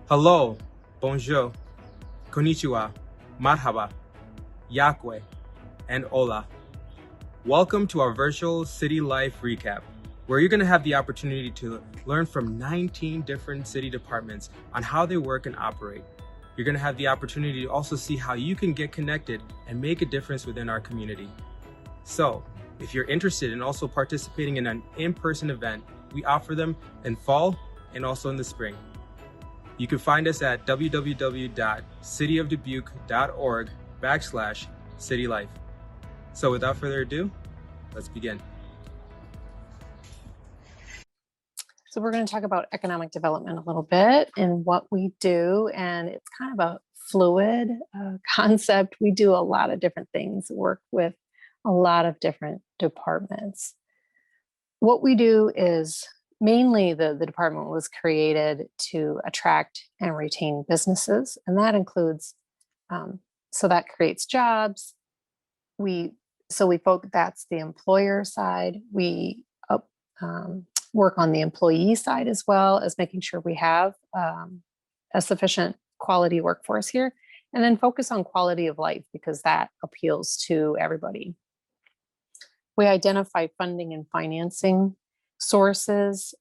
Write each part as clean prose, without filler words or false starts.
Hello, bonjour, konnichiwa, marhaba, yakwe, and hola. Welcome to our virtual city life recap, where you're going to have the opportunity to learn from 19 different city departments on how they work and operate. You're going to have the opportunity to also see how you can get connected and make a difference within our community. So, if you're interested in also participating in an in-person event, we offer them in fall and also in the spring. You can find us at www.cityofdubuque.org/citylife. So without further ado, let's begin. So we're going to talk about economic development a little bit and what we do. And it's kind of a fluid concept. We do a lot of different things, work with a lot of different departments. What we do is mainly the department was created to attract and retain businesses. And that includes, so that creates jobs. That's the employer side. We work on the employee side as well as making sure we have a sufficient quality workforce here, and then focus on quality of life because that appeals to everybody. We identify funding and financing sources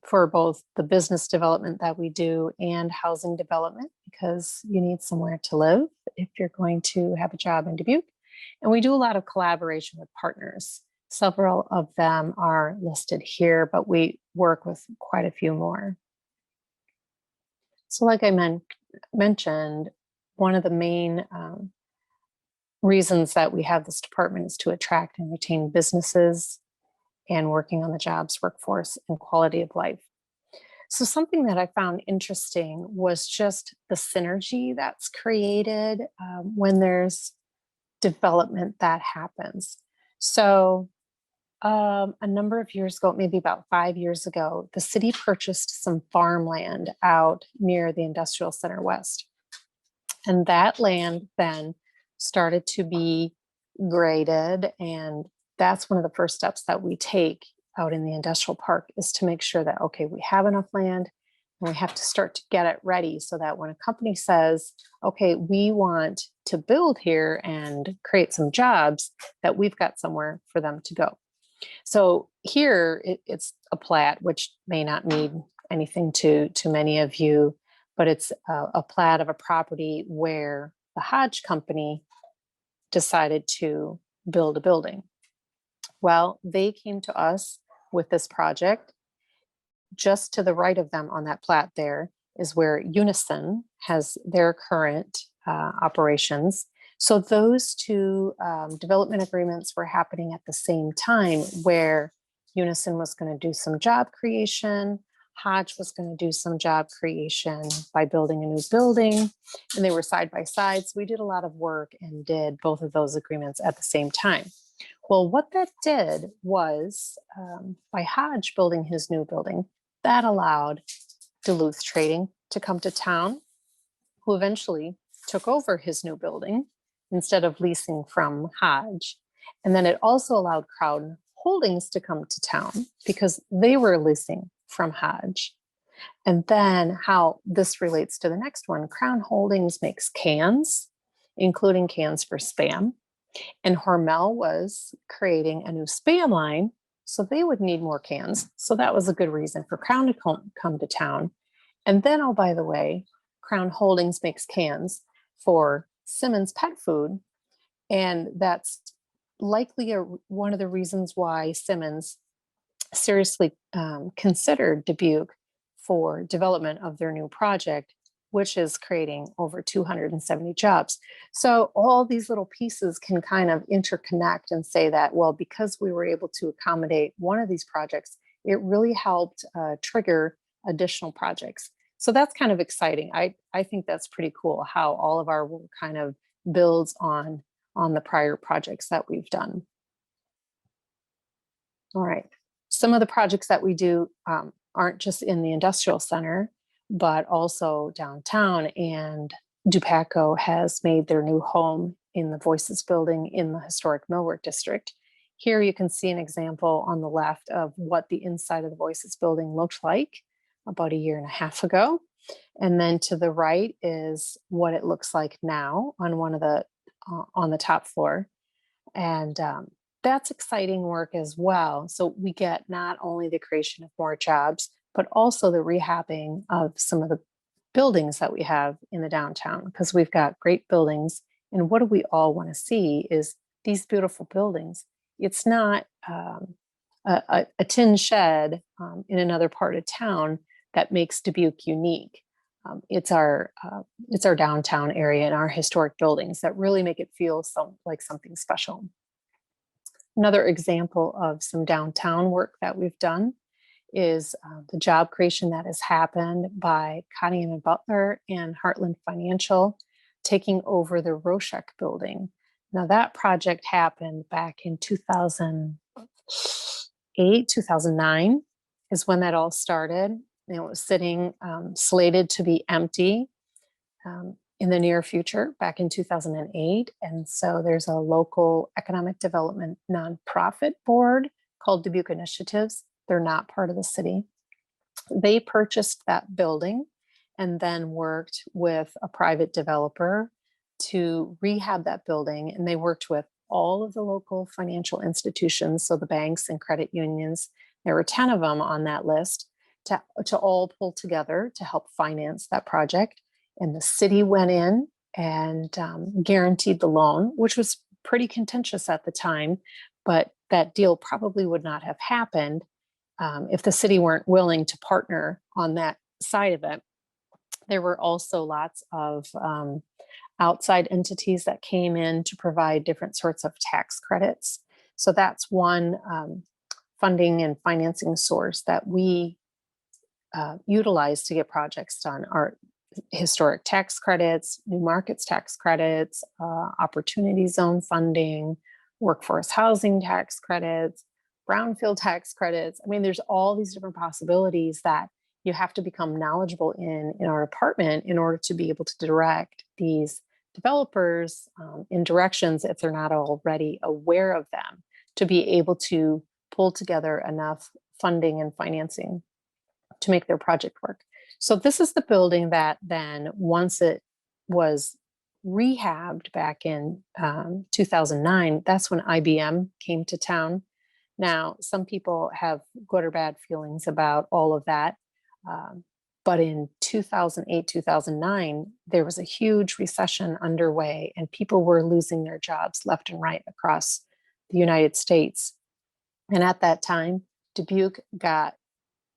for both the business development that we do and housing development because you need somewhere to live if you're going to have a job in Dubuque. And we do a lot of collaboration with partners. Several of them are listed here, but we work with quite a few more. So like I mentioned, one of the main reasons that we have this department is to attract and retain businesses and working on the jobs, workforce, and quality of life. So something that I found interesting was just the synergy that's created when there's development that happens. So a number of years ago, maybe about 5 years ago, the city purchased some farmland out near the Industrial Center West. And that land then started to be graded. And that's one of the first steps that we take out in the industrial park is to make sure that, okay, we have enough land and we have to start to get it ready so that when a company says, okay, we want to build here and create some jobs, that we've got somewhere for them to go. So here it's a plat, which may not mean anything to many of you, but it's a plat of a property where the Hodge Company decided to build a building. Well, they came to us with this project. Just to the right of them on that plat there is where Unison has their current operations. So those two development agreements were happening at the same time where Unison was going to do some job creation, Hodge was going to do some job creation by building a new building, and they were side by side. So we did a lot of work and did both of those agreements at the same time. Well, what that did was by Hodge building his new building, that allowed Duluth Trading to come to town, who eventually took over his new building instead of leasing from Hodge. And then it also allowed Crown Holdings to come to town because they were leasing from Hodge. And then how this relates to the next one, Crown Holdings makes cans, including cans for Spam. And Hormel was creating a new Spam line, so they would need more cans. So that was a good reason for Crown to come to town. And then, oh, by the way, Crown Holdings makes cans for Simmons Pet Food. And that's likely one of the reasons why Simmons seriously considered Dubuque for development of their new project, which is creating over 270 jobs. So all these little pieces can kind of interconnect and say that, well, because we were able to accommodate one of these projects, it really helped trigger additional projects. So that's kind of exciting. I think that's pretty cool how all of our work kind of builds on the prior projects that we've done. All right. Some of the projects that we do aren't just in the industrial center, but also downtown. And Dupaco has made their new home in the Voices building in the historic Millwork district. Here you can see an example on the left of what the inside of the Voices building looked like about 1.5 years ago. And then to the right is what it looks like now on one of the on the top floor. And that's exciting work as well. So we get not only the creation of more jobs, but also the rehabbing of some of the buildings that we have in the downtown, because we've got great buildings. And what do we all want to see is these beautiful buildings. It's not a tin shed in another part of town that makes Dubuque unique. It's our downtown area and our historic buildings that really make it feel like something special. Another example of some downtown work that we've done is the job creation that has happened by Connie and Butler and Heartland Financial taking over the Roshek building. Now that project happened back in 2008, 2009 is when that all started. And it was sitting slated to be empty in the near future back in 2008. And so there's a local economic development nonprofit board called Dubuque Initiatives. They're not part of the city. They purchased that building and then worked with a private developer to rehab that building. And they worked with all of the local financial institutions, so the banks and credit unions. There were 10 of them on that list to all pull together to help finance that project. And the city went in and guaranteed the loan, which was pretty contentious at the time, but that deal probably would not have happened if the city weren't willing to partner on that side of it. There were also lots of outside entities that came in to provide different sorts of tax credits. So that's one funding and financing source that we utilize to get projects done. Our historic tax credits, new markets tax credits, opportunity zone funding, workforce housing tax credits, brownfield tax credits. I mean, there's all these different possibilities that you have to become knowledgeable in our department in order to be able to direct these developers in directions, if they're not already aware of them, to be able to pull together enough funding and financing to make their project work. So this is the building that then, once it was rehabbed back in 2009, that's when IBM came to town. Now, some people have good or bad feelings about all of that. But in 2008, 2009, there was a huge recession underway and people were losing their jobs left and right across the United States. And at that time, Dubuque got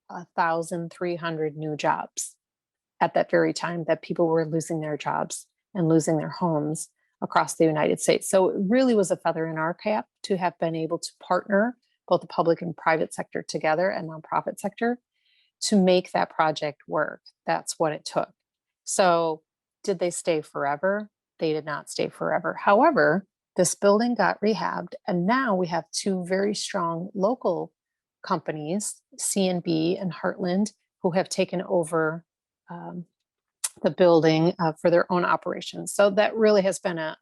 1,300 new jobs at that very time that people were losing their jobs and losing their homes across the United States. So it really was a feather in our cap to have been able to partner both the public and private sector together and nonprofit sector to make that project work. That's what it took. So did they stay forever? They did not stay forever. However, this building got rehabbed, and now we have two very strong local companies, C&B and Heartland, who have taken over the building for their own operations. So that really has been an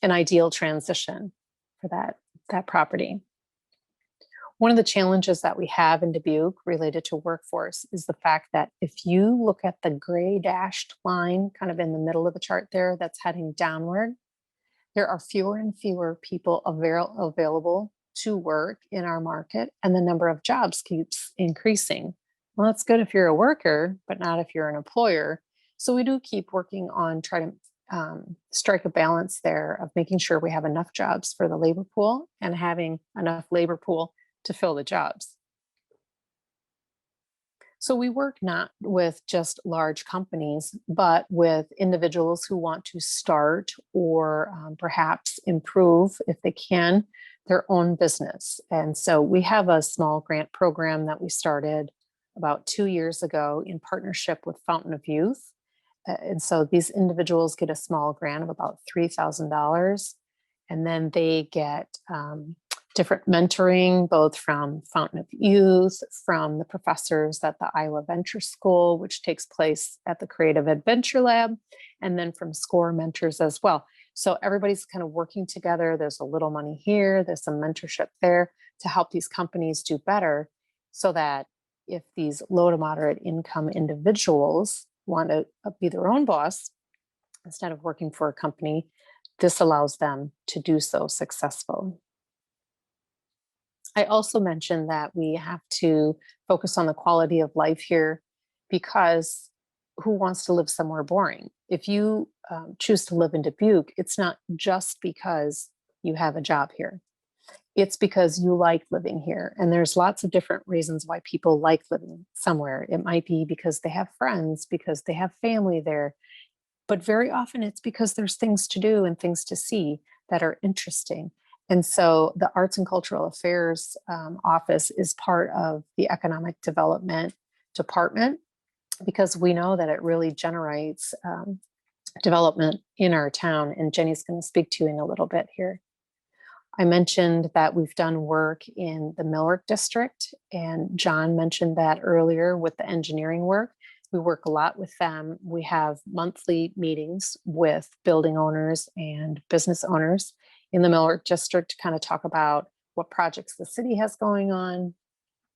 ideal transition for that property. One of the challenges that we have in Dubuque related to workforce is the fact that if you look at the gray dashed line kind of in the middle of the chart there that's heading downward, there are fewer and fewer people available to work in our market, and the number of jobs keeps increasing. Well, that's good if you're a worker, but not if you're an employer. So we do keep working on trying to strike a balance there of making sure we have enough jobs for the labor pool and having enough labor pool to fill the jobs. So we work not with just large companies, but with individuals who want to start or perhaps improve, if they can, their own business. And so we have a small grant program that we started about 2 years ago in partnership with Fountain of Youth. And so these individuals get a small grant of about $3,000, and then they get different mentoring, both from Fountain of Youth, from the professors at the Iowa Venture School, which takes place at the Creative Adventure Lab, and then from SCORE mentors as well. So everybody's kind of working together. There's a little money here, there's some mentorship there to help these companies do better, so that if these low to moderate income individuals want to be their own boss instead of working for a company, this allows them to do so successfully. I also mentioned that we have to focus on the quality of life here, because who wants to live somewhere boring? If you choose to live in Dubuque, it's not just because you have a job here. It's because you like living here. And there's lots of different reasons why people like living somewhere. It might be because they have friends, because they have family there. But very often it's because there's things to do and things to see that are interesting. And so the Arts and Cultural Affairs office is part of the Economic Development Department, because we know that it really generates development in our town. And Jenny's going to speak to you in a little bit here. I mentioned that we've done work in the Millrick district, and John mentioned that earlier with the engineering work. We work a lot with them. We have monthly meetings with building owners and business owners in the Millrick district to kind of talk about what projects the city has going on,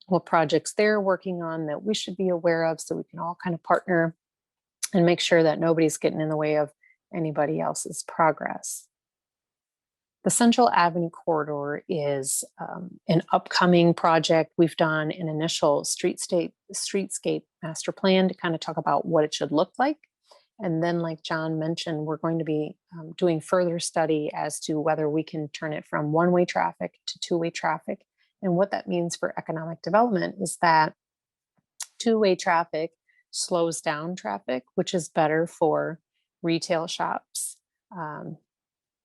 what projects they're working on that we should be aware of, so we can all kind of partner and make sure that nobody's getting in the way of anybody else's progress. The Central Avenue corridor is an upcoming project. We've done an initial streetscape master plan to kind of talk about what it should look like. And then, like John mentioned, we're going to be doing further study as to whether we can turn it from one-way traffic to two-way traffic. And what that means for economic development is that two-way traffic slows down traffic, which is better for retail shops.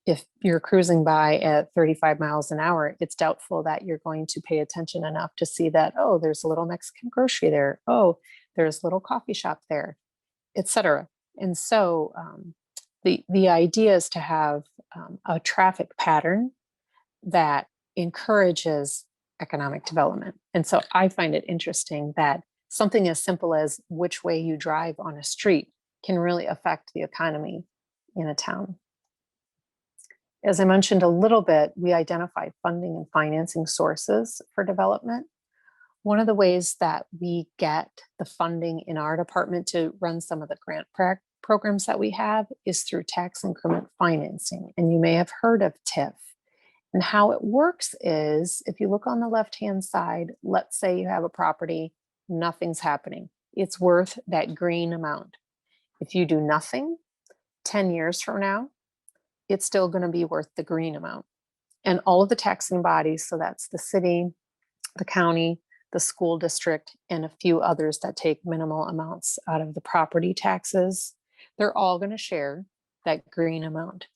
If you're cruising by at 35 miles an hour, it's doubtful that you're going to pay attention enough to see that, oh, there's a little Mexican grocery there. Oh, there's a little coffee shop there, etc. And so the idea is to have a traffic pattern that encourages economic development. And so I find it interesting that something as simple as which way you drive on a street can really affect the economy in a town. As I mentioned a little bit, we identified funding and financing sources for development. One of the ways that we get the funding in our department to run some of the grant programs that we have is through tax increment financing. And you may have heard of TIF. And how it works is, if you look on the left-hand side, let's say you have a property, nothing's happening. It's worth that green amount. If you do nothing, 10 years from now, it's still going to be worth the green amount. And all of the taxing bodies, so that's the city, the county, the school district, and a few others that take minimal amounts out of the property taxes, they're all going to share that green amount.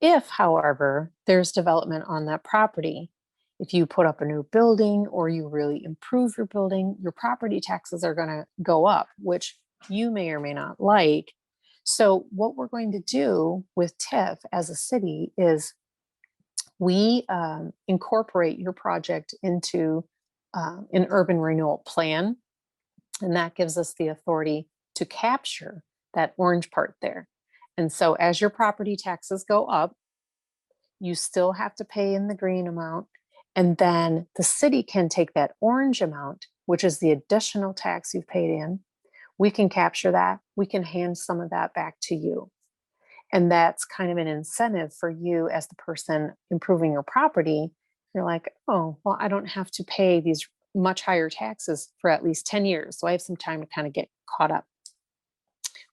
If, however, there's development on that property, if you put up a new building or you really improve your building, your property taxes are going to go up, which you may or may not like. So what we're going to do with TIF as a city is we incorporate your project into an urban renewal plan. And that gives us the authority to capture that orange part there. And so as your property taxes go up, you still have to pay in the green amount. And then the city can take that orange amount, which is the additional tax you've paid in. We can capture that. We can hand some of that back to you. And that's kind of an incentive for you as the person improving your property. You're like, oh, well, I don't have to pay these much higher taxes for at least 10 years. So I have some time to kind of get caught up.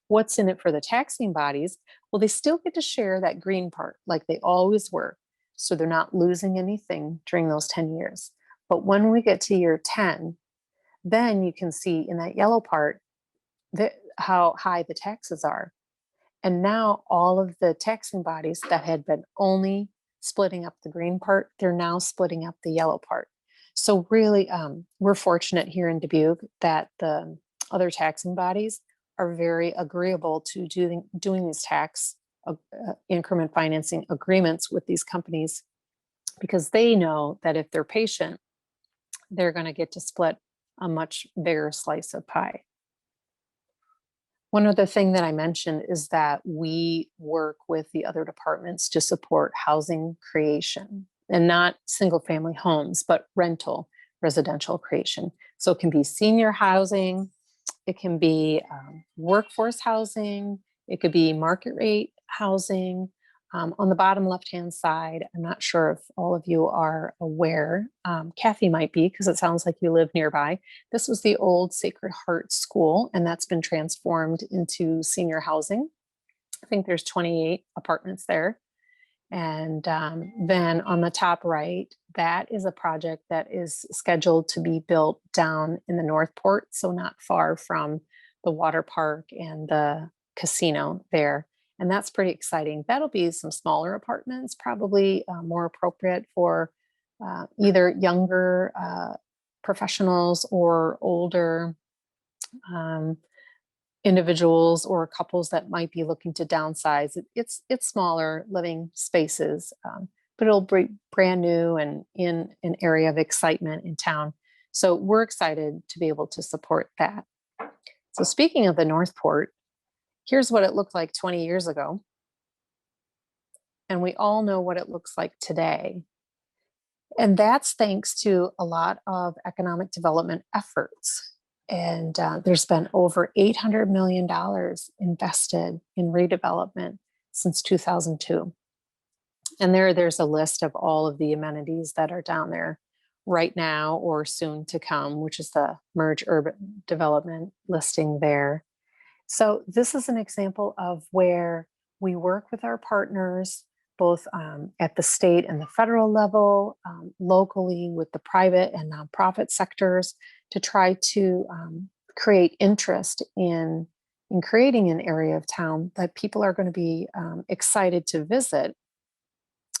What's in it for the taxing bodies? Well, they still get to share that green part like they always were. So they're not losing anything during those 10 years. But when we get to year 10, then you can see in that yellow part how high the taxes are. And now all of the taxing bodies that had been only splitting up the green part, they're now splitting up the yellow part. So really, we're fortunate here in Dubuque that the other taxing bodies are very agreeable to doing these tax increment financing agreements with these companies, because they know that if they're patient, they're going to get to split a much bigger slice of pie. One other thing that I mentioned is that we work with the other departments to support housing creation, and not single family homes, but rental residential creation. So it can be senior housing, It can be workforce housing. It could be market rate housing. On the bottom left-hand side, I'm not sure if all of you are aware. Kathy might be, because it sounds like you live nearby. This was the old Sacred Heart School, and that's been transformed into senior housing. I think there's 28 apartments there. And then on the top right, that is a project that is scheduled to be built down in the North Port, so not far from the water park and the casino there. And that's pretty exciting. That'll be some smaller apartments, probably more appropriate for either younger professionals or older individuals or couples that might be looking to downsize. It's smaller living spaces, but it'll be brand new and in an area of excitement in town. So we're excited to be able to support that. So speaking of the North Port, here's what it looked like 20 years ago. And we all know what it looks like today. And that's thanks to a lot of economic development efforts. And there's been over $800 million invested in redevelopment since 2002. And there's a list of all of the amenities that are down there right now or soon to come, which is the Merge Urban Development listing there. So this is an example of where we work with our partners, both at the state and the federal level, locally with the private and nonprofit sectors, to try to create interest in creating an area of town that people are going to be excited to visit.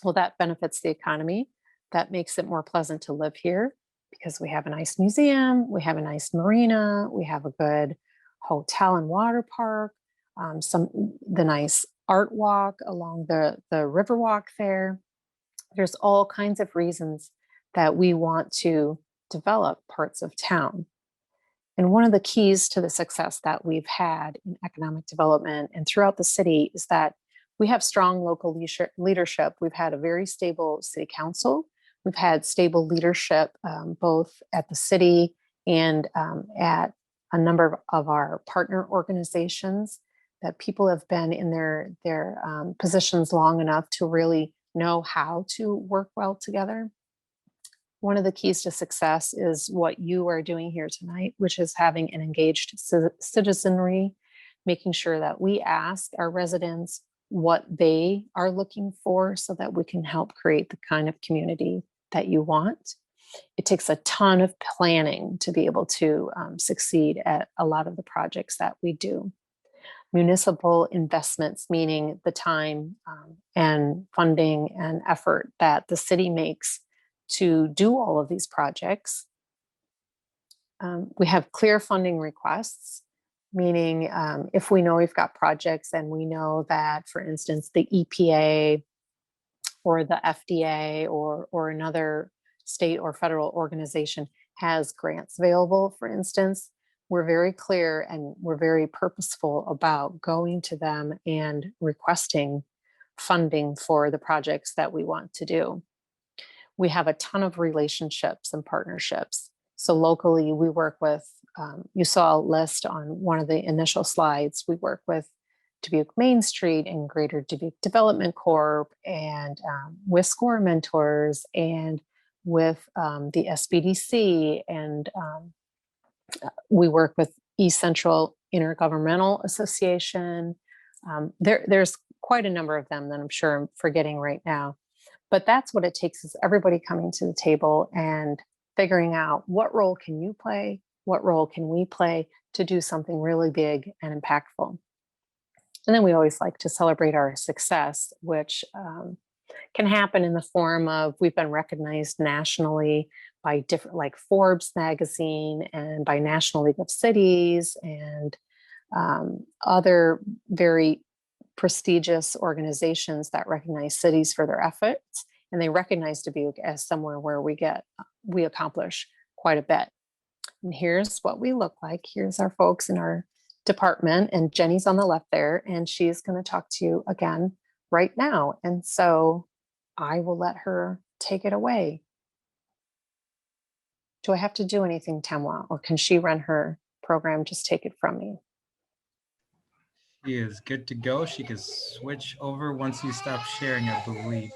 Well, that benefits the economy. That makes it more pleasant to live here because we have a nice museum, we have a nice marina, we have a good hotel and water park, the nice art walk along the river walk there. There's all kinds of reasons that we want to develop parts of town. And one of the keys to the success that we've had in economic development and throughout the city is that we have strong local leadership. We've had a very stable city council. We've had stable leadership both at the city and at a number of our partner organizations, that people have been in their positions long enough to really know how to work well together. One of the keys to success is what you are doing here tonight, which is having an engaged citizenry, making sure that we ask our residents what they are looking for so that we can help create the kind of community that you want. It takes a ton of planning to be able to succeed at a lot of the projects that we do. Municipal investments, meaning the time and funding and effort that the city makes to do all of these projects. We have clear funding requests, meaning if we know we've got projects and we know that, for instance, the EPA or the FDA or another state or federal organization has grants available, for instance, we're very clear and we're very purposeful about going to them and requesting funding for the projects that we want to do. We have a ton of relationships and partnerships. So locally, we work with, you saw a list on one of the initial slides, we work with Dubuque Main Street and Greater Dubuque Development Corp. And with SCORE Mentors and with the SBDC, and we work with East Central Intergovernmental Association. There's quite a number of them that I'm sure I'm forgetting right now. But that's what it takes, is everybody coming to the table and figuring out what role can you play, what role can we play to do something really big and impactful. And then we always like to celebrate our success, which can happen in the form of, we've been recognized nationally by different, like Forbes magazine and by National League of Cities and other very prestigious organizations that recognize cities for their efforts. And they recognize Dubuque as somewhere where we accomplish quite a bit. And here's what we look like. Here's our folks in our department, and Jenny's on the left there, and she's going to talk to you again right now. And so I will let her take it away. Do I have to do anything, Tamwa, or can she run her program just take it from me. She is good to go. She can switch over once you stop sharing, I believe.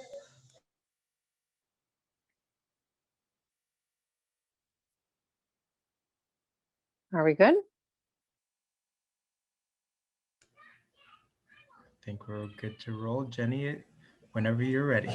Are we good? I think we're good to roll. Jenny, whenever you're ready.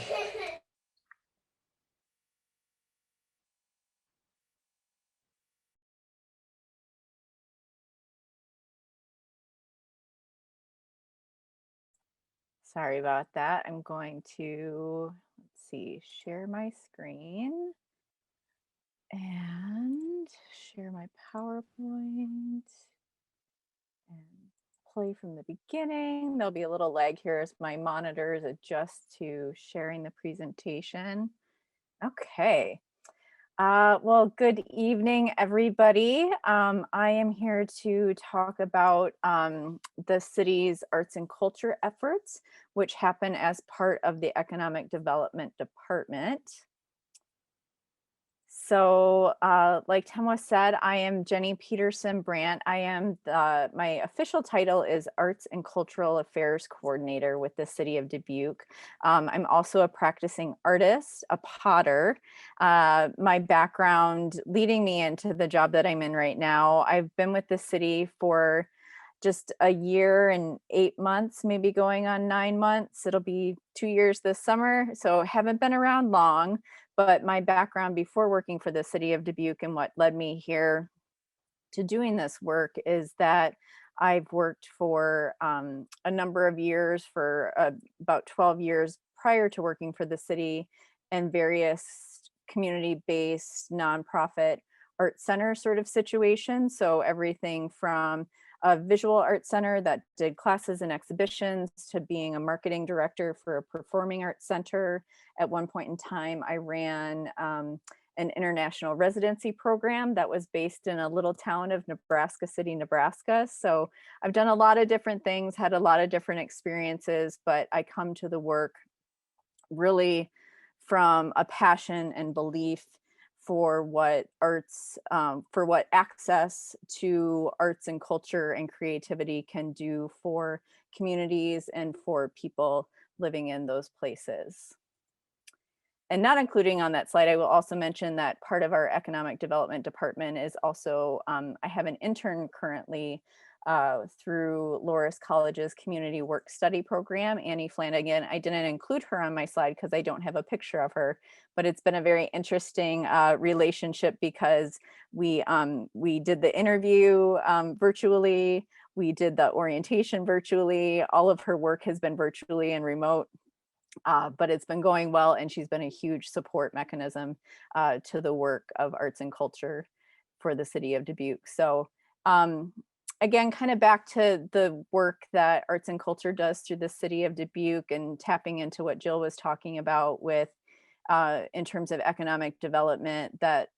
Sorry about that. I'm going to, let's see, share my screen and share my PowerPoint and play from the beginning. There'll be a little lag here as my monitors adjust to sharing the presentation. Okay. Well, good evening, everybody. I am here to talk about the city's arts and culture efforts, which happen as part of the Economic Development Department. So like Temwa said, I am Jenny Peterson Brandt. I am my official title is Arts and Cultural Affairs Coordinator with the City of Dubuque. I'm also a practicing artist, a potter. My background leading me into the job that I'm in right now, I've been with the city for just a year and 8 months, maybe going on 9 months. It'll be 2 years this summer, so haven't been around long. But my background before working for the city of Dubuque and what led me here to doing this work is that I've worked for a number of years, for about 12 years prior to working for the city, in various community-based nonprofit art center sort of situations. So everything from a visual arts center that did classes and exhibitions to being a marketing director for a performing arts center. At one point in time, I ran an international residency program that was based in a little town of Nebraska City, Nebraska. So I've done a lot of different things, had a lot of different experiences, but I come to the work really from a passion and belief for what arts, for what access to arts and culture and creativity can do for communities and for people living in those places. And not including on that slide, I will also mention that part of our economic development department is also, I have an intern currently through Loras College's community work study program, Annie Flanigan. I didn't include her on my slide because I don't have a picture of her, but it's been a very interesting relationship because we did the interview virtually, we did the orientation virtually, all of her work has been virtually and remote. But it's been going well, and she's been a huge support mechanism to the work of arts and culture for the city of Dubuque. So again, kind of back to the work that arts and culture does through the city of Dubuque and tapping into what Jill was talking about with in terms of economic development, that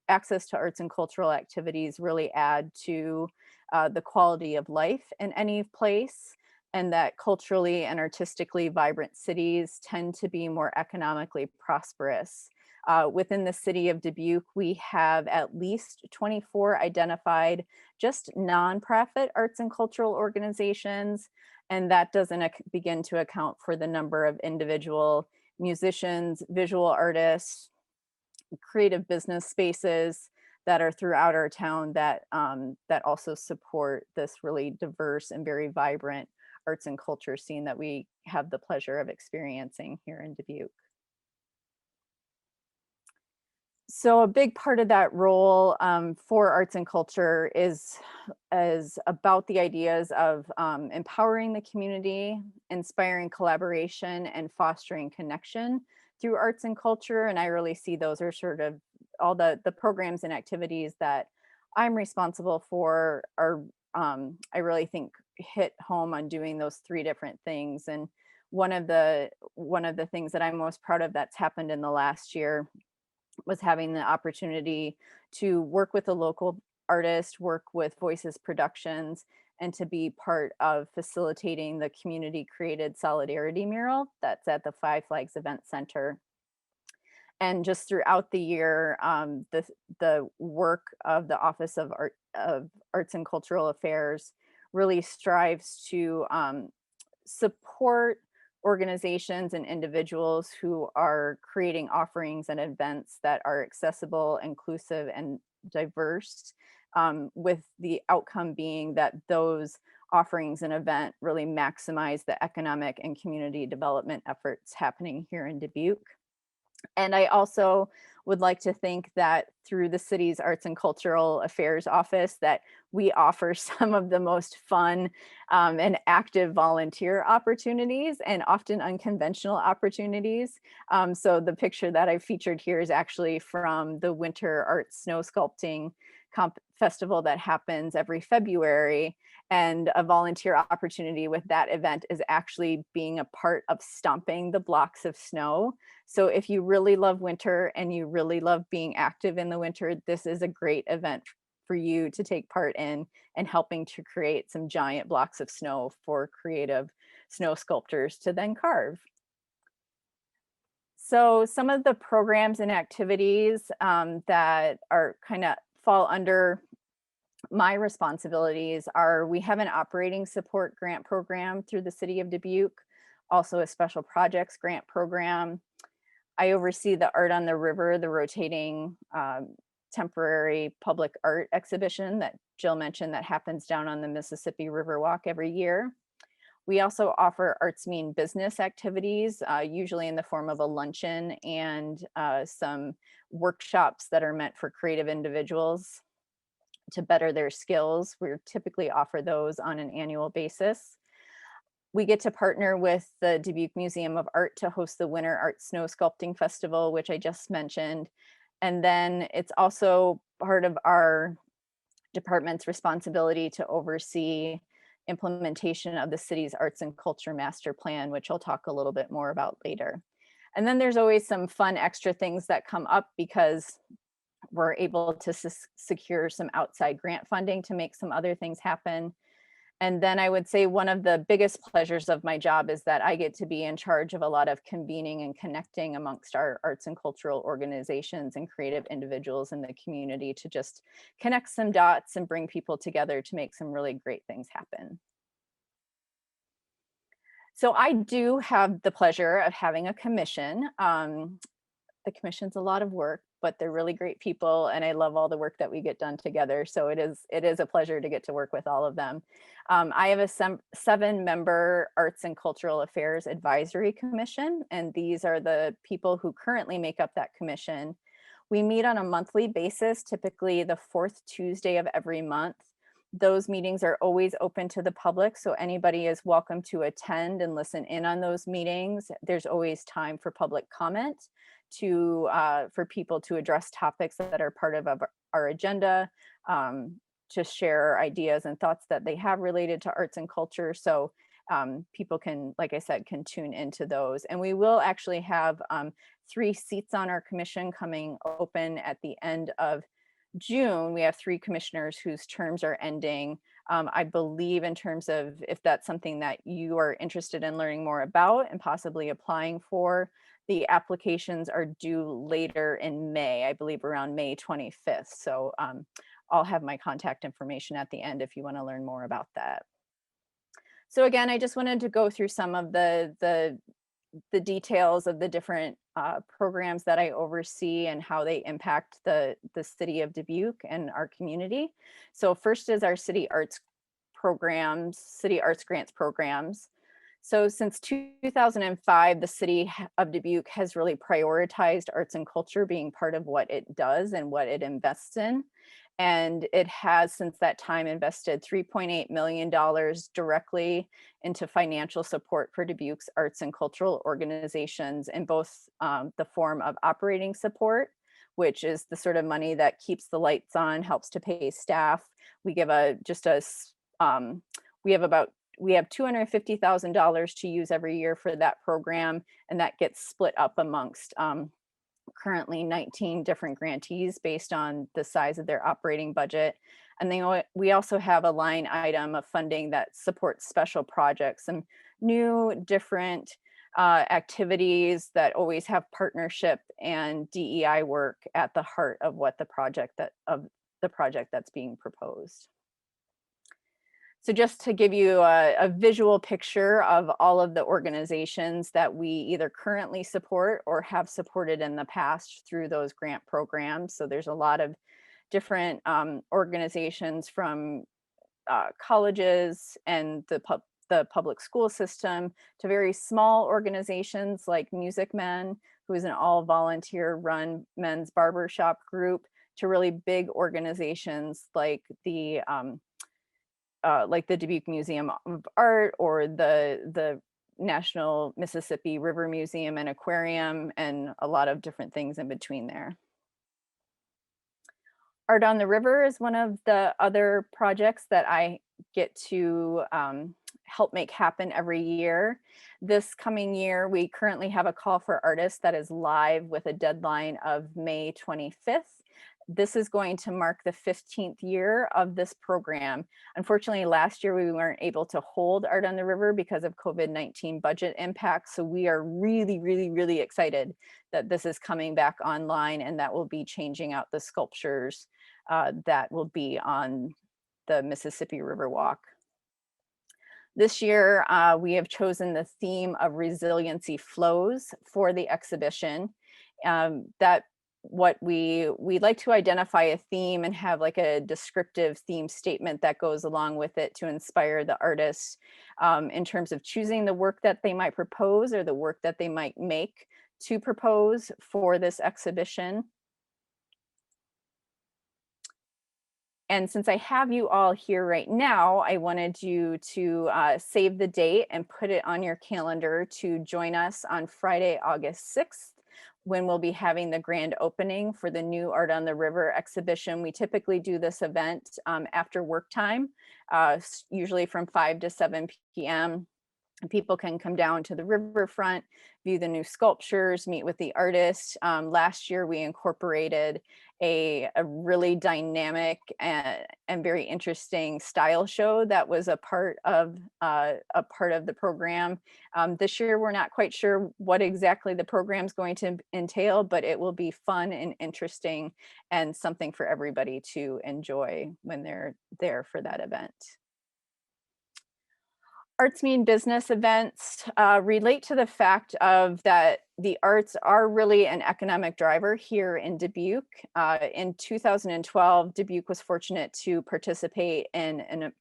access to arts and cultural activities really add to the quality of life in any place, and that culturally and artistically vibrant cities tend to be more economically prosperous. Within the city of Dubuque, we have at least 24 identified just nonprofit arts and cultural organizations, and that doesn't begin to account for the number of individual musicians, visual artists, creative business spaces that are throughout our town that that also support this really diverse and very vibrant arts and culture scene that we have the pleasure of experiencing here in Dubuque. So a big part of that role for arts and culture is about the ideas of empowering the community, inspiring collaboration, and fostering connection through arts and culture. And I really see those are sort of all the programs and activities that I'm responsible for are, I really think, hit home on doing those three different things. And one of the things that I'm most proud of that's happened in the last year was having the opportunity to work with a local artist, work with Voices Productions, and to be part of facilitating the community created solidarity mural that's at the Five Flags Event Center. And just throughout the year, the work of the Office of Arts and Cultural Affairs really strives to support organizations and individuals who are creating offerings and events that are accessible, inclusive, and diverse, with the outcome being that those offerings and event really maximize the economic and community development efforts happening here in Dubuque. And I also would like to think that through the city's Arts and Cultural Affairs Office that we offer some of the most fun and active volunteer opportunities, and often unconventional opportunities. So the picture that I featured here is actually from the Winter Art Snow Sculpting Festival that happens every February. And a volunteer opportunity with that event is actually being a part of stomping the blocks of snow. So if you really love winter and you really love being active in the winter, this is a great event for you to take part in, and helping to create some giant blocks of snow for creative snow sculptors to then carve. So some of the programs and activities that are kind of fall under my responsibilities are: we have an operating support grant program through the city of Dubuque, also a special projects grant program. I oversee the Art on the River, the rotating temporary public art exhibition that Jill mentioned that happens down on the Mississippi Riverwalk every year. We also offer arts mean business activities, usually in the form of a luncheon and some workshops that are meant for creative individuals to better their skills. We typically offer those on an annual basis. We get to partner with the Dubuque Museum of Art to host the Winter Art Snow Sculpting Festival, which I just mentioned. And then it's also part of our department's responsibility to oversee implementation of the city's Arts and Culture Master Plan, which I'll talk a little bit more about later. And then there's always some fun extra things that come up because we're able to secure some outside grant funding to make some other things happen. And then I would say one of the biggest pleasures of my job is that I get to be in charge of a lot of convening and connecting amongst our arts and cultural organizations and creative individuals in the community to just connect some dots and bring people together to make some really great things happen. So I do have the pleasure of having a commission. The commission's a lot of work, but they're really great people, and I love all the work that we get done together. So it is a pleasure to get to work with all of them. I have a 7-member Arts and Cultural Affairs Advisory Commission, and these are the people who currently make up that commission. We meet on a monthly basis, typically the 4th Tuesday of every month. Those meetings are always open to the public, so anybody is welcome to attend and listen in on those meetings. There's always time for public comment for people to address topics that are part of our agenda, to share ideas and thoughts that they have related to arts and culture. So people can, like I said, can tune into those. And we will actually have 3 seats on our commission coming open at the end of June. We have 3 commissioners whose terms are ending. I believe, in terms of if that's something that you are interested in learning more about and possibly applying for, the applications are due later in May, I believe around May 25th. So I'll have my contact information at the end if you want to learn more about that. So again, I just wanted to go through some of the details of the different programs that I oversee and how they impact the city of Dubuque and our community. So first is our city arts programs, city arts grants programs. So since 2005, the city of Dubuque has really prioritized arts and culture being part of what it does and what it invests in. And it has, since that time, invested $3.8 million directly into financial support for Dubuque's arts and cultural organizations in both the form of operating support, which is the sort of money that keeps the lights on, helps to pay staff. We give we have $250,000 to use every year for that program, and that gets split up amongst currently 19 different grantees based on the size of their operating budget. And then we also have a line item of funding that supports special projects, some new, different activities that always have partnership and DEI work at the heart of what the project that's being proposed. So just to give you a visual picture of all of the organizations that we either currently support or have supported in the past through those grant programs. So there's a lot of different organizations from colleges and the public school system to very small organizations like Music Men, who is an all volunteer run men's barbershop group, to really big organizations like the Dubuque Museum of Art or the National Mississippi River Museum and Aquarium, and a lot of different things in between there. Art on the River is one of the other projects that I get to help make happen every year. This coming year, we currently have a call for artists that is live with a deadline of May 25th. This is going to mark the 15th year of this program. Unfortunately, last year we weren't able to hold Art on the River because of COVID-19 budget impacts. So we are really, really, really excited that this is coming back online, and that will be changing out the sculptures that will be on the Mississippi River Walk. This year, we have chosen the theme of resiliency flows for the exhibition. We like to identify a theme and have like a descriptive theme statement that goes along with it to inspire the artists in terms of choosing the work that they might propose or the work that they might make to propose for this exhibition. And since I have you all here right now, I wanted you to save the date and put it on your calendar to join us on Friday, August 6th, when we'll be having the grand opening for the new Art on the River exhibition. We typically do this event after work time, usually from 5 to 7 p.m. People can come down to the riverfront, view the new sculptures, meet with the artists. Last year, we incorporated a really dynamic and very interesting style show that was a part of the program. This year, we're not quite sure what exactly the program is going to entail, but it will be fun and interesting and something for everybody to enjoy when they're there for that event. Arts Mean Business events relate to the fact of that the arts are really an economic driver here in Dubuque. In 2012, Dubuque was fortunate to participate in an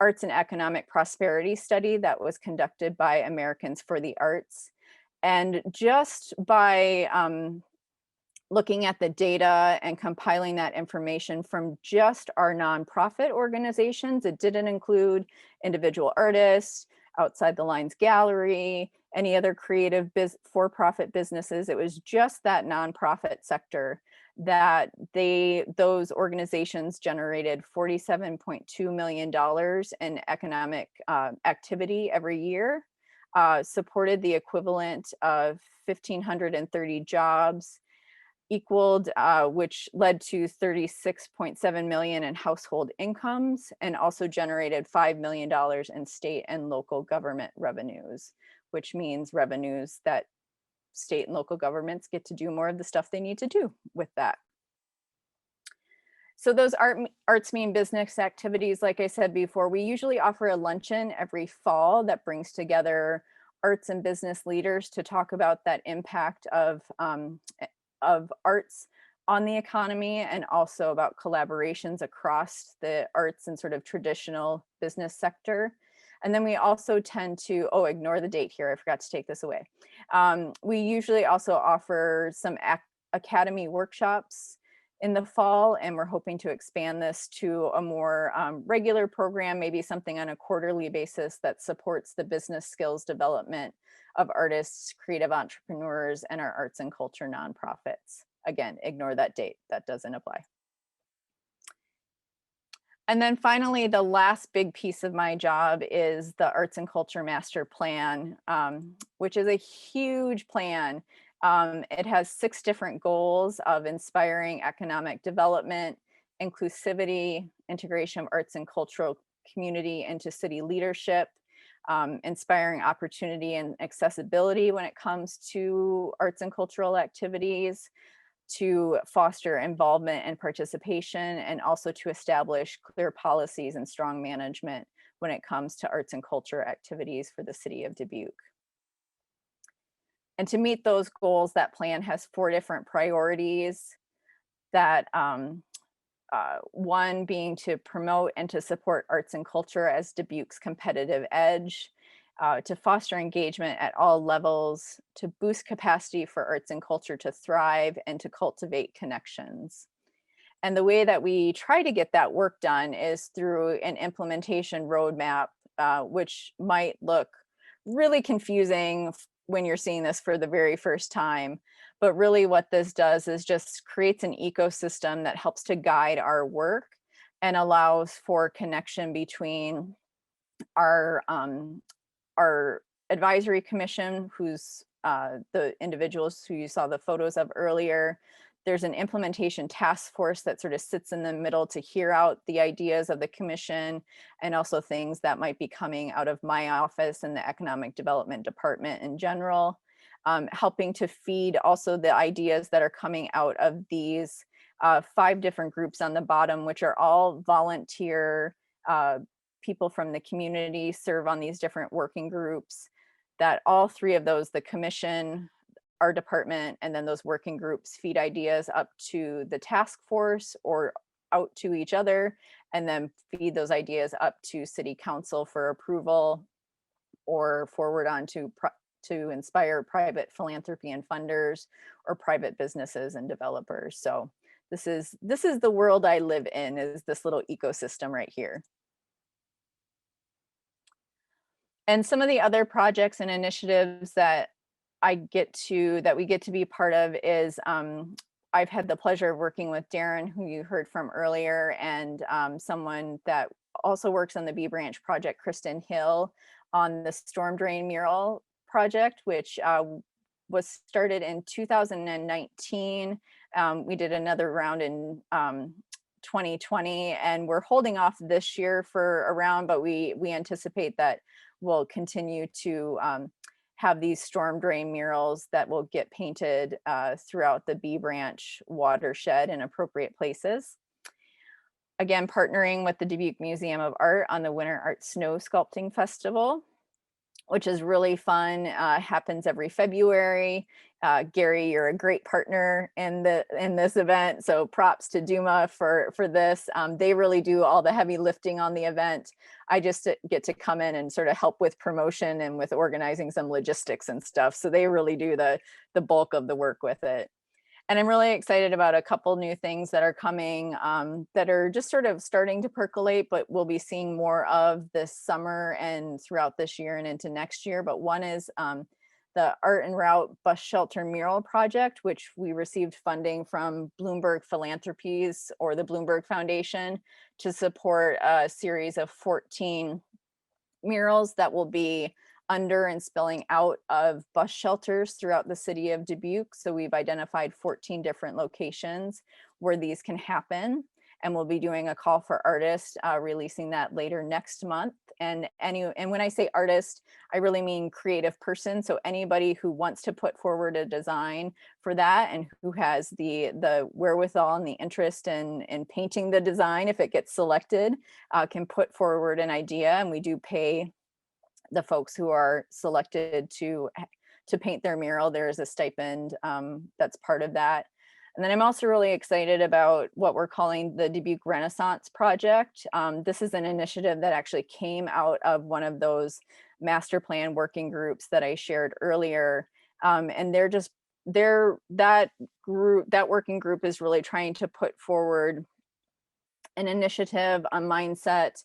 arts and economic prosperity study that was conducted by Americans for the Arts. And just by looking at the data and compiling that information from just our nonprofit organizations, it didn't include individual artists, Outside the Lines Gallery, any other creative for-profit businesses. It was just that nonprofit sector that those organizations generated $47.2 million in economic activity every year, supported the equivalent of 1,530 jobs, equaled, which led to 36.7 million in household incomes, and also generated $5 million in state and local government revenues, which means revenues that state and local governments get to do more of the stuff they need to do with that. So those Arts Mean Business activities, like I said before, we usually offer a luncheon every fall that brings together arts and business leaders to talk about that impact of arts on the economy, and also about collaborations across the arts and sort of traditional business sector. And then we also tend to, ignore the date here, I forgot to take this away. We usually also offer some academy workshops in the fall, and we're hoping to expand this to a more regular program, maybe something on a quarterly basis that supports the business skills development of artists, creative entrepreneurs, and our arts and culture nonprofits. Again, ignore that date, that doesn't apply. And then finally, the last big piece of my job is the Arts and Culture Master Plan, which is a huge plan. It has 6 different goals of inspiring economic development, inclusivity, integration of arts and cultural community into city leadership, inspiring opportunity and accessibility when it comes to arts and cultural activities, to foster involvement and participation, and also to establish clear policies and strong management when it comes to arts and culture activities for the city of Dubuque. And to meet those goals, that plan has 4 different priorities. That one being to promote and to support arts and culture as Dubuque's competitive edge, to foster engagement at all levels, to boost capacity for arts and culture to thrive, and to cultivate connections. And the way that we try to get that work done is through an implementation roadmap, which might look really confusing when you're seeing this for the very first time. But really what this does is just creates an ecosystem that helps to guide our work and allows for connection between our advisory commission, who's the individuals who you saw the photos of earlier. There's an implementation task force that sort of sits in the middle to hear out the ideas of the commission, and also things that might be coming out of my office and the economic development department in general, helping to feed also the ideas that are coming out of these 5 different groups on the bottom, which are all volunteer people from the community serve on these different working groups. That all 3 of those, the commission, our department, and then those working groups, feed ideas up to the task force or out to each other, and then feed those ideas up to city council for approval or forward on to inspire private philanthropy and funders or private businesses and developers. So this is the world I live in, is this little ecosystem right here. And some of the other projects and initiatives that we get to be part of is I've had the pleasure of working with Darren, who you heard from earlier, and someone that also works on the B Branch project, Kristen Hill, on the storm drain mural project, which was started in 2019. We did another round in 2020, and we're holding off this year for a round, but we anticipate that we'll continue to have these storm drain murals that will get painted throughout the B Branch watershed in appropriate places. Again, partnering with the Dubuque Museum of Art on the Winter Art Snow Sculpting Festival, which is really fun, happens every February. Gary, you're a great partner in this event, so props to Duma for this. They really do all the heavy lifting on the event. I just get to come in and sort of help with promotion and with organizing some logistics and stuff. So they really do the bulk of the work with it. And I'm really excited about a couple new things that are coming that are just sort of starting to percolate, but we'll be seeing more of this summer and throughout this year and into next year. But one is the Art and Route Bus Shelter Mural Project, which we received funding from Bloomberg Philanthropies, or the Bloomberg Foundation, to support a series of 14 murals that will be under and spilling out of bus shelters throughout the city of Dubuque. So we've identified 14 different locations where these can happen, and we'll be doing a call for artists, releasing that later next month. And when I say artist, I really mean creative person. So anybody who wants to put forward a design for that and who has the wherewithal and the interest in painting the design, if it gets selected, can put forward an idea, and we do pay the folks who are selected to paint their mural. There is a stipend that's part of that. And then I'm also really excited about what we're calling the Dubuque Renaissance Project. This is an initiative that actually came out of one of those master plan working groups that I shared earlier. And that working group is really trying to put forward an initiative, a mindset,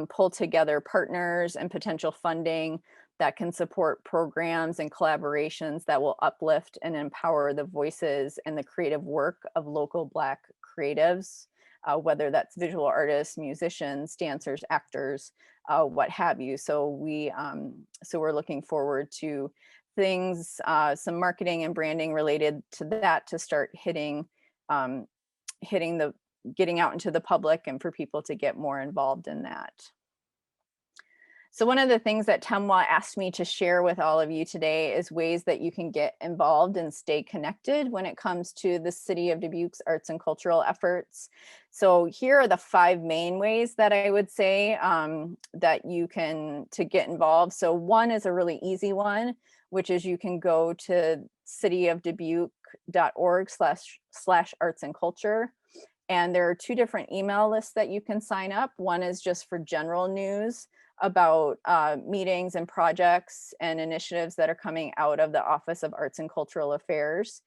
pull together partners and potential funding that can support programs and collaborations that will uplift and empower the voices and the creative work of local Black creatives, whether that's visual artists, musicians, dancers, actors, what have you. So we're looking forward to things, some marketing and branding related to that, to start getting out into the public and for people to get more involved in that. So one of the things that Temwa asked me to share with all of you today is ways that you can get involved and stay connected when it comes to the City of Dubuque's arts and cultural efforts. So here are the 5 main ways that I would say that you can to get involved. So one is a really easy one, which is you can go to cityofdubuque.org/arts and culture. And there are 2 different email lists that you can sign up. One is just for general news about meetings and projects and initiatives that are coming out of the Office of Arts and Cultural Affairs.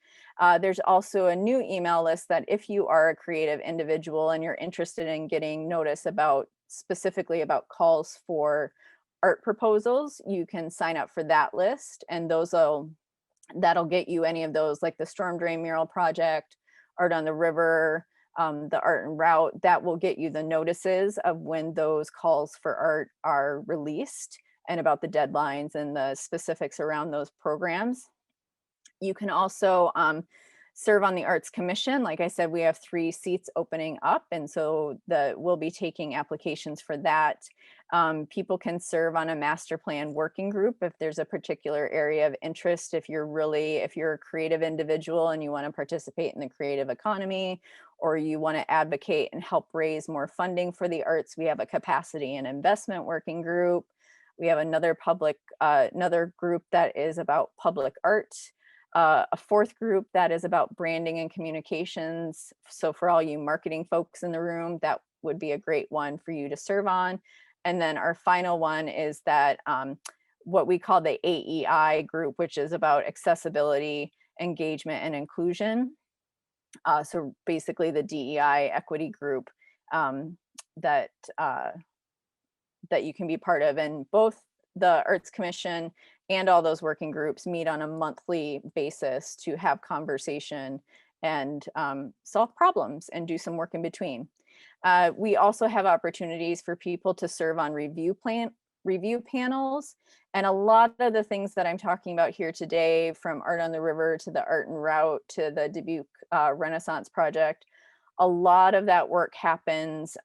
There's also a new email list that if you are a creative individual and you're interested in getting notice about specifically about calls for art proposals, you can sign up for that list, and that'll get you any of those, like the Storm Drain Mural Project, Art on the River, the Art and Route. That will get you the notices of when those calls for art are released and about the deadlines and the specifics around those programs. You can also serve on the Arts Commission. Like I said, we have 3 seats opening up, and so we'll be taking applications for that. People can serve on a master plan working group if there's a particular area of interest. If you're a creative individual and you want to participate in the creative economy, or you want to advocate and help raise more funding for the arts, we have a capacity and investment working group. We have another group that is about public art. A 4th group that is about branding and communications. So for all you marketing folks in the room, that would be a great one for you to serve on. And then our final one is that what we call the AEI group, which is about accessibility, engagement, and inclusion. So basically the DEI equity group that you can be part of. And both the Arts Commission and all those working groups meet on a monthly basis to have conversation and solve problems and do some work in between. We also have opportunities for people to serve on review panels. And a lot of the things that I'm talking about here today, from Art on the River to the Art and Route to the Dubuque Renaissance Project, a lot of that work happens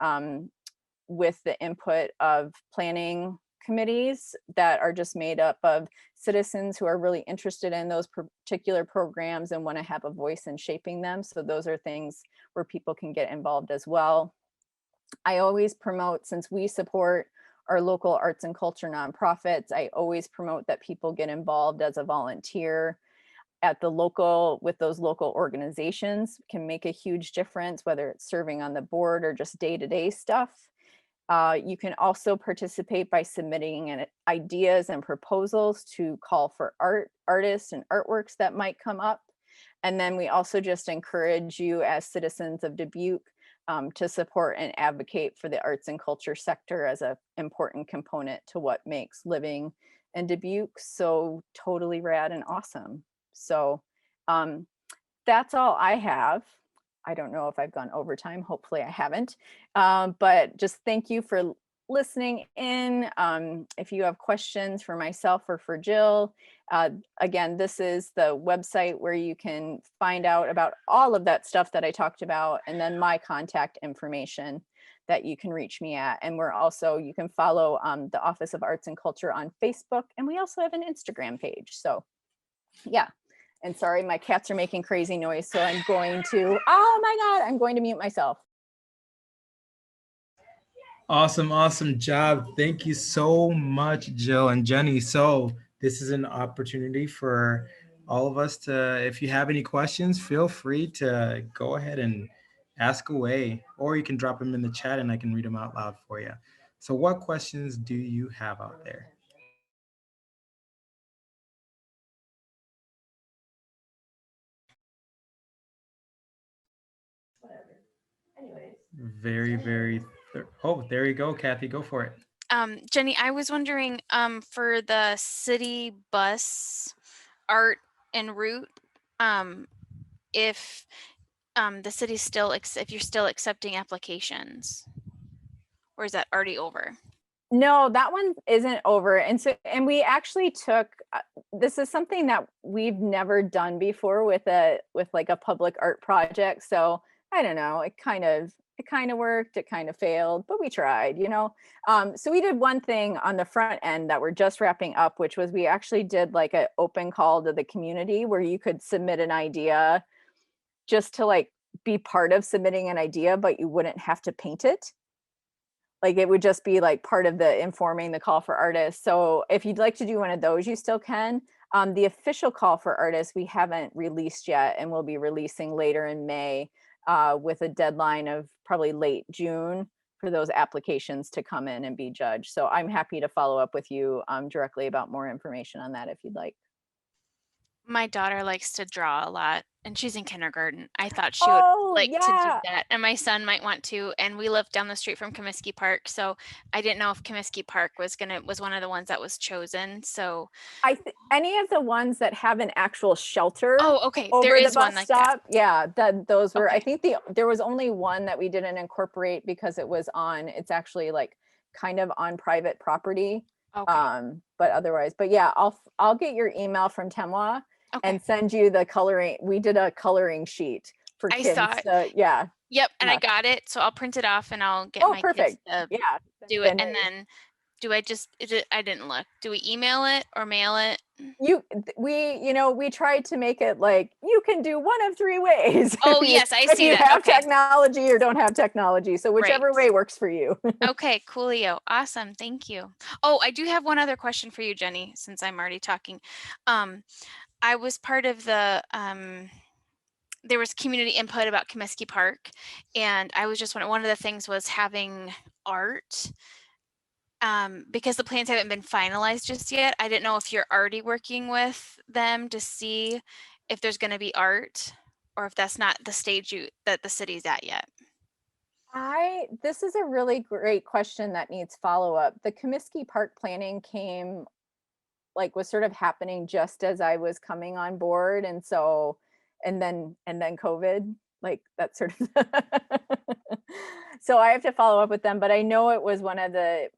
with the input of planning committees that are just made up of citizens who are really interested in those particular programs and want to have a voice in shaping them. So those are things where people can get involved as well. I always promote, since we support our local arts and culture nonprofits, I always promote that people get involved as a volunteer at the local, with those local organizations. Can make a huge difference, whether it's serving on the board or just day-to-day stuff. You can also participate by submitting ideas and proposals to call for artists and artworks that might come up. And then we also just encourage you as citizens of Dubuque to support and advocate for the arts and culture sector as an important component to what makes living in Dubuque so totally rad and awesome. So that's all I have. I don't know if I've gone overtime. Hopefully I haven't. But just thank you for listening in. If you have questions for myself or for Jill, again, this is the website where you can find out about all of that stuff that I talked about, and then my contact information that you can reach me at. And you can follow the Office of Arts and Culture on Facebook, and we also have an Instagram page. So yeah. And sorry, my cats are making crazy noise, so I'm going to, oh my God, I'm going to mute myself. Awesome job. Thank you so much, Jill and Jenny. So this is an opportunity for all of us to, if you have any questions, feel free to go ahead and ask away, or you can drop them in the chat and I can read them out loud for you. So what questions do you have out there? Very. Oh, there you go, Kathy. Go for it. Jenny, I was wondering for the city bus art en route, if the city's still if you're still accepting applications, or is that already over? No, that one isn't over. And we actually took, this is something that we've never done before with like a public art project. So I don't know, it kind of it kind of worked, it kind of failed, but we tried, you know. So we did one thing on the front end that we're just wrapping up, which was we actually did like an open call to the community where you could submit an idea just to like be part of submitting an idea, but you wouldn't have to paint it. Like it would just be like part of the informing the call for artists. So if you'd like to do one of those, you still can. The official call for artists we haven't released yet, and we'll be releasing later in May with a deadline of probably late June for those applications to come in and be judged. So I'm happy to follow up with you directly about more information on that if you'd like. My daughter likes to draw a lot, and she's in kindergarten. I thought she would like to do that, and my son might want to. And we live down the street from Comiskey Park, so I didn't know if Comiskey Park was one of the ones that was chosen. So any of the ones that have an actual shelter. Oh, okay. Over There the is bus one like stop. that. Yeah, those were. Okay. I think there was only one that we didn't incorporate because it was on. It's actually like kind of on private property. Okay. But otherwise, but yeah, I'll get your email from Temwa. Okay. And send you the coloring. We did a coloring sheet for I kids. saw it. Yeah. Yep, and Yeah. I got it, so I'll print it off and I'll get my perfect. kids to Yeah. do it. And then I didn't look. Do we email it or mail it? We tried to make it like you can do one of three ways. Oh, yes, I see that. If you have technology or don't have technology. So whichever way works for you. Okay, coolio. Awesome. Thank you. Oh, I do have one other question for you, Jenny, since I'm already talking. I was part of the there was community input about Comiskey Park, and I was just one of the things was having art. Because the plans haven't been finalized just yet, I didn't know if you're already working with them to see if there's going to be art, or if that's not the stage that the city's at yet. This is a really great question that needs follow-up. The Comiskey Park planning was sort of happening just as I was coming on board. And so, and then COVID, like that sort of, so I have to follow up with them, but I know it was one of there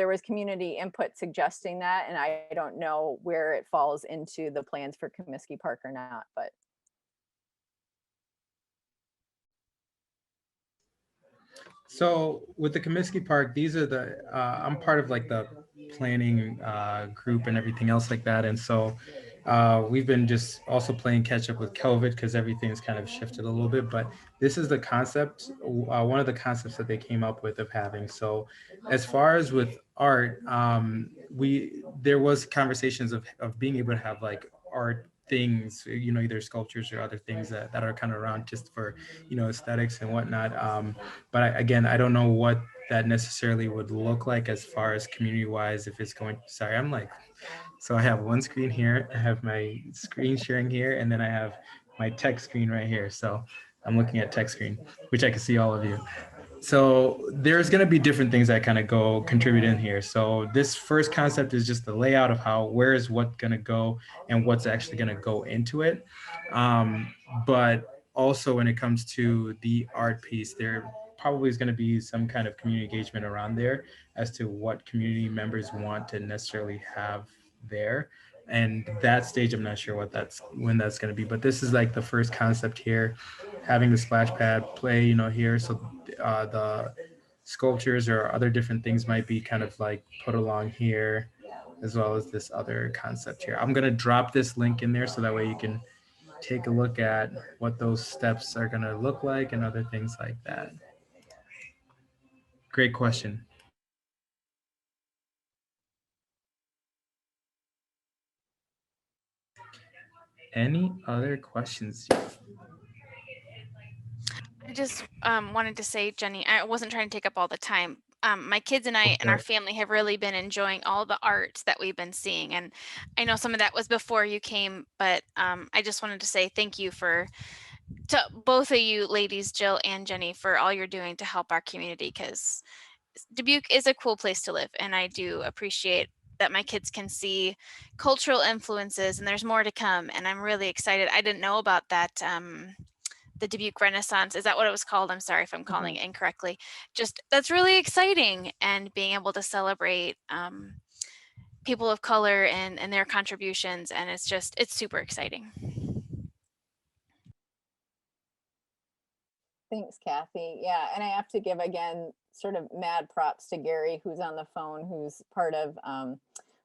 was community input suggesting that, and I don't know where it falls into the plans for Comiskey Park or not, but. So with the Comiskey Park, these are I'm part of like the planning group and everything else like that. And so we've been just also playing catch up with COVID because everything's kind of shifted a little bit. But this is the concept, one of the concepts that they came up with of having. So as far as with art, there was conversations of being able to have like art things, either sculptures or other things that are kind of around just for, aesthetics and whatnot. But I don't know what that necessarily would look like as far as community wise, if it's going, sorry, so I have one screen here, I have my screen sharing here, and then I have my text screen right here. So I'm looking at text screen, which I can see all of you. So there's going to be different things that kind of contribute in here. So this first concept is just the layout of where is what going to go and what's actually going to go into it. But also when it comes to the art piece, there probably is going to be some kind of community engagement around there as to what community members want to necessarily have there. And that stage, I'm not sure when that's going to be, but this is like the first concept here, having the splash pad play, here. So the sculptures or other different things might be kind of like put along here, as well as this other concept here. I'm going to drop this link in there so that way you can take a look at what those steps are going to look like and other things like that. Great question. Any other questions? I just wanted to say, Jenny, I wasn't trying to take up all the time. My kids and I and our family have really been enjoying all the art that we've been seeing. And I know some of that was before you came, but I just wanted to say thank you to both of you ladies, Jill and Jenny, for all you're doing to help our community, because Dubuque is a cool place to live. And I do appreciate that my kids can see cultural influences, and there's more to come. And I'm really excited. I didn't know about that. The Dubuque Renaissance, is that what it was called? I'm sorry if I'm calling it incorrectly. Just that's really exciting, and being able to celebrate people of color and their contributions, and it's super exciting. Thanks, Kathy. Yeah, and I have to give again sort of mad props to Gary, who's on the phone, who's part of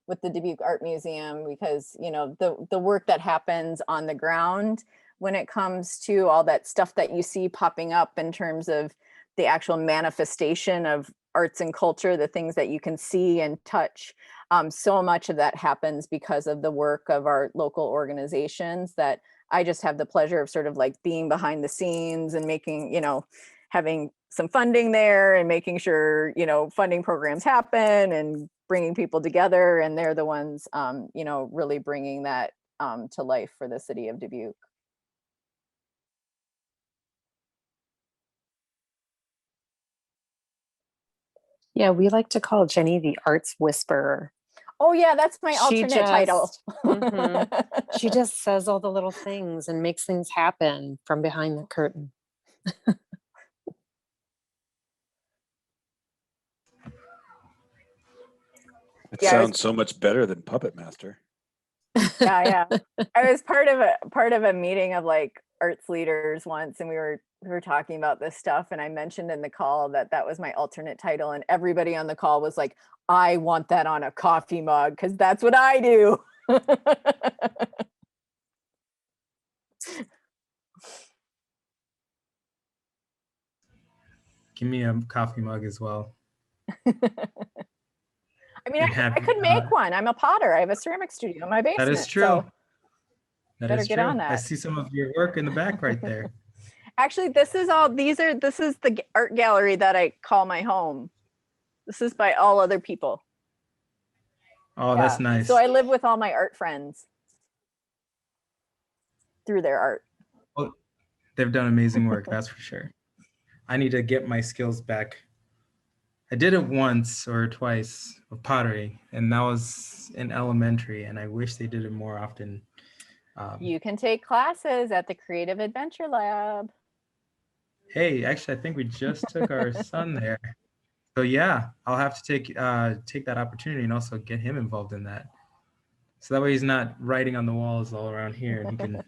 with the Dubuque Art Museum, because you know the work that happens on the ground when it comes to all that stuff that you see popping up in terms of the actual manifestation of arts and culture, the things that you can see and touch. So much of that happens because of the work of our local organizations that I just have the pleasure of sort of like being behind the scenes and making, you know, having some funding there and making sure, you know, funding programs happen and bringing people together. And they're the ones, you know, really bringing that to life for the city of Dubuque. Yeah, we like to call Jenny the arts whisperer. Oh yeah, that's my She alternate title. She just says all the little things and makes things happen from behind the curtain. It Yeah, sounds so much better than Puppet Master. Yeah. I was part of a meeting of like arts leaders once, and we were talking about this stuff, and I mentioned in the call that that was my alternate title, and everybody on the call was like, I want that on a coffee mug because that's what I do. Give me a coffee mug as well. I mean, I could make one. I'm a potter. I have a ceramic studio in my basement. That is true. So that better is get true. on that. I see some of your work in the back right there. Actually, this is the art gallery that I call my home. This is by all other people. Oh, yeah. That's nice. So I live with all my art friends through their art. Well, they've done amazing work, that's for sure. I need to get my skills back. I did it once or twice with pottery, and that was in elementary, and I wish they did it more often. You can take classes at the Creative Adventure Lab. Hey, actually, I think we just took our son there. So yeah, I'll have to take that opportunity and also get him involved in that. So that way he's not writing on the walls all around here, and he can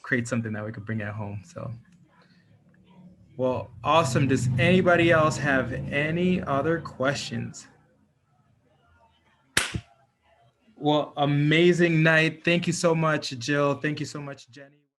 create something that we could bring at home. So, well, awesome. Does anybody else have any other questions? Well, amazing night. Thank you so much, Jill. Thank you so much, Jenny.